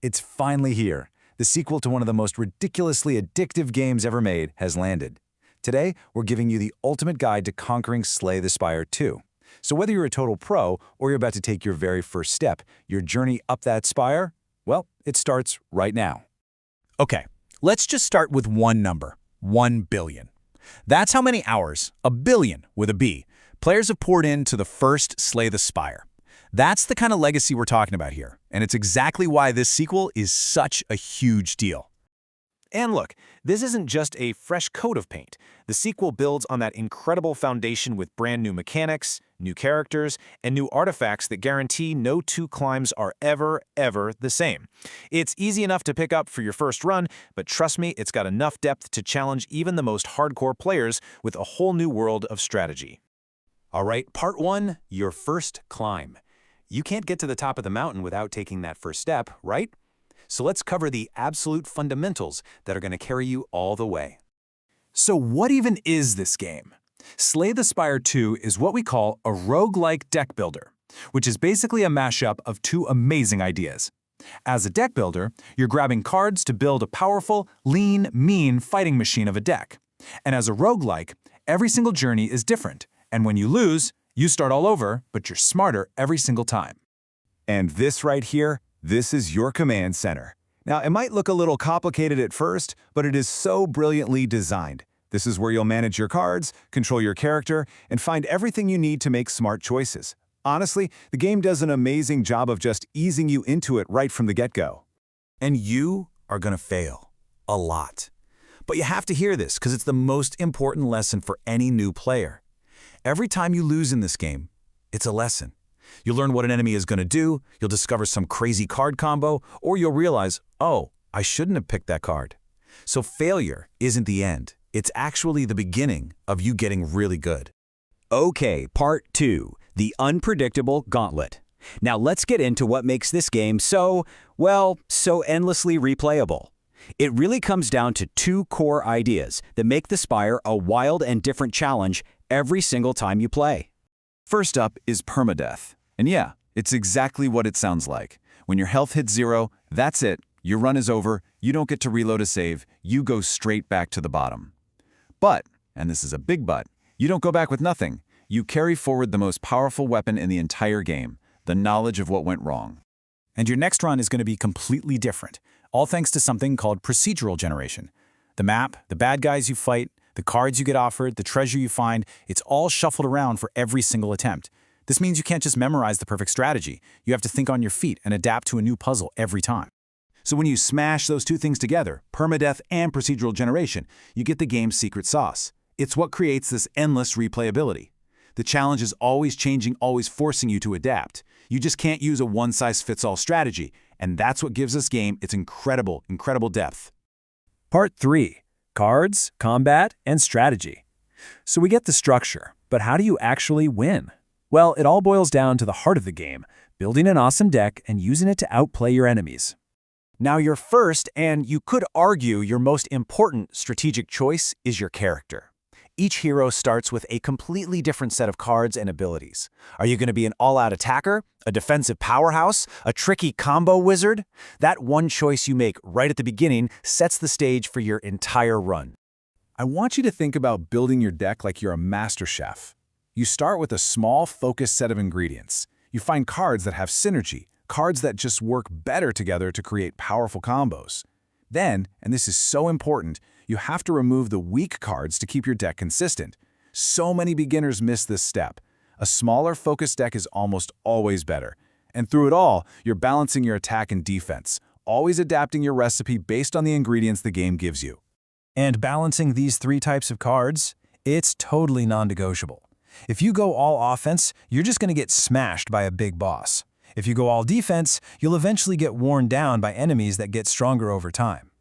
It's finally here. The sequel to one of the most ridiculously addictive games ever made has landed. Today, we're giving you the ultimate guide to conquering Slay the Spire 2. So whether you're a total pro or you're about to take your very first step, your journey up that spire, well, it starts right now. Okay, let's just start with one number, 1 billion. That's how many hours, a billion with a B, players have poured into the first Slay the Spire. That's the kind of legacy we're talking about here, and it's exactly why this sequel is such a huge deal. And look, this isn't just a fresh coat of paint. The sequel builds on that incredible foundation with brand new mechanics, new characters, and new artifacts that guarantee no two climbs are ever the same. It's easy enough to pick up for your first run, but trust me, it's got enough depth to challenge even the most hardcore players with a whole new world of strategy. All right, part 1, your first climb. You can't get to the top of the mountain without taking that first step, right? So let's cover the absolute fundamentals that are going to carry you all the way. So what even is this game? Slay the Spire 2 is what we call a roguelike deck builder, which is basically a mashup of two amazing ideas. As a deck builder, you're grabbing cards to build a powerful, lean, mean fighting machine of a deck. And as a roguelike, every single journey is different, and when you lose, you start all over, but you're smarter every single time. And this right here, this is your command center. Now, it might look a little complicated at first, but it is so brilliantly designed. This is where you'll manage your cards, control your character, and find everything you need to make smart choices. Honestly, the game does an amazing job of just easing you into it right from the get-go. And you are going to fail. A lot. But you have to hear this because it's the most important lesson for any new player. Every time you lose in this game, it's a lesson. You'll learn what an enemy is going to do, you'll discover some crazy card combo, or you'll realize, oh, I shouldn't have picked that card. So failure isn't the end. It's actually the beginning of you getting really good. Okay, part 2, the unpredictable gauntlet. Now let's get into what makes this game so endlessly replayable. It really comes down to two core ideas that make the Spire a wild and different challenge every single time you play. First up is permadeath. And yeah, it's exactly what it sounds like. When your health hits 0, that's it. Your run is over, you don't get to reload a save, you go straight back to the bottom. But, and this is a big but, you don't go back with nothing. You carry forward the most powerful weapon in the entire game, the knowledge of what went wrong. And your next run is going to be completely different, all thanks to something called procedural generation. The map, the bad guys you fight, the cards you get offered, the treasure you find, it's all shuffled around for every single attempt. This means you can't just memorize the perfect strategy. You have to think on your feet and adapt to a new puzzle every time. So when you smash those two things together, permadeath and procedural generation, you get the game's secret sauce. It's what creates this endless replayability. The challenge is always changing, always forcing you to adapt. You just can't use a one-size-fits-all strategy, and that's what gives this game its incredible depth. Part 3. Cards, combat, and strategy. So we get the structure, but how do you actually win? Well, it all boils down to the heart of the game, building an awesome deck and using it to outplay your enemies. Now your first, and you could argue your most important strategic choice is your character. Each hero starts with a completely different set of cards and abilities. Are you going to be an all-out attacker, a defensive powerhouse, a tricky combo wizard? That one choice you make right at the beginning sets the stage for your entire run. I want you to think about building your deck like you're a master chef. You start with a small, focused set of ingredients. You find cards that have synergy, cards that just work better together to create powerful combos. Then, and this is so important, you have to remove the weak cards to keep your deck consistent. So many beginners miss this step. A smaller, focused deck is almost always better. And through it all, you're balancing your attack and defense, always adapting your recipe based on the ingredients the game gives you. And balancing these 3 types of cards, it's totally non-negotiable. If you go all offense, you're just going to get smashed by a big boss. If you go all defense, you'll eventually get worn down by enemies that get stronger over time.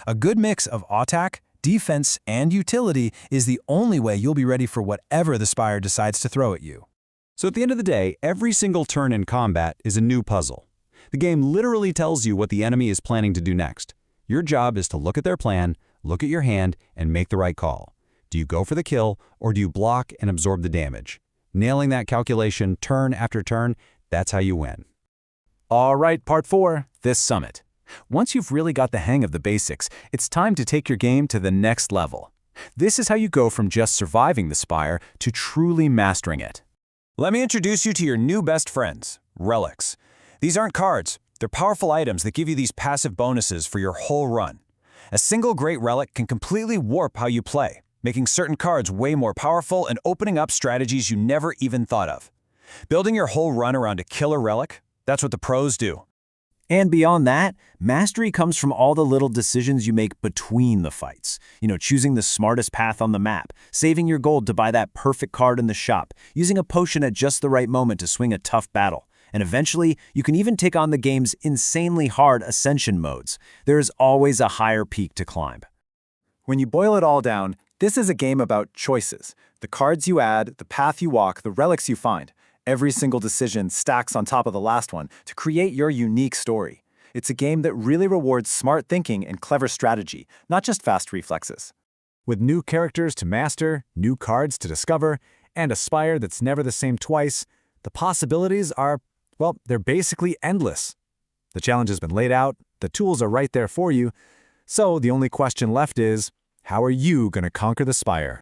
A good mix of attack, defense, and utility is the only way you'll be ready for whatever the Spire decides to throw at you. So at the end of the day, every single turn in combat is a new puzzle. The game literally tells you what the enemy is planning to do next. Your job is to look at their plan, look at your hand, and make the right call. Do you go for the kill, or do you block and absorb the damage? Nailing that calculation turn after turn, that's how you win. All right, part 4, this summit. Once you've really got the hang of the basics, it's time to take your game to the next level. This is how you go from just surviving the Spire to truly mastering it. Let me introduce you to your new best friends, relics. These aren't cards, they're powerful items that give you these passive bonuses for your whole run. A single great relic can completely warp how you play, making certain cards way more powerful and opening up strategies you never even thought of. Building your whole run around a killer relic, that's what the pros do. And beyond that, mastery comes from all the little decisions you make between the fights. Choosing the smartest path on the map, saving your gold to buy that perfect card in the shop, using a potion at just the right moment to swing a tough battle. And eventually, you can even take on the game's insanely hard ascension modes. There is always a higher peak to climb. When you boil it all down, this is a game about choices. The cards you add, the path you walk, the relics you find. Every single decision stacks on top of the last one to create your unique story. It's a game that really rewards smart thinking and clever strategy, not just fast reflexes. With new characters to master, new cards to discover, and a Spire that's never the same twice, the possibilities are, well, they're basically endless. The challenge has been laid out, the tools are right there for you, so the only question left is, how are you going to conquer the Spire?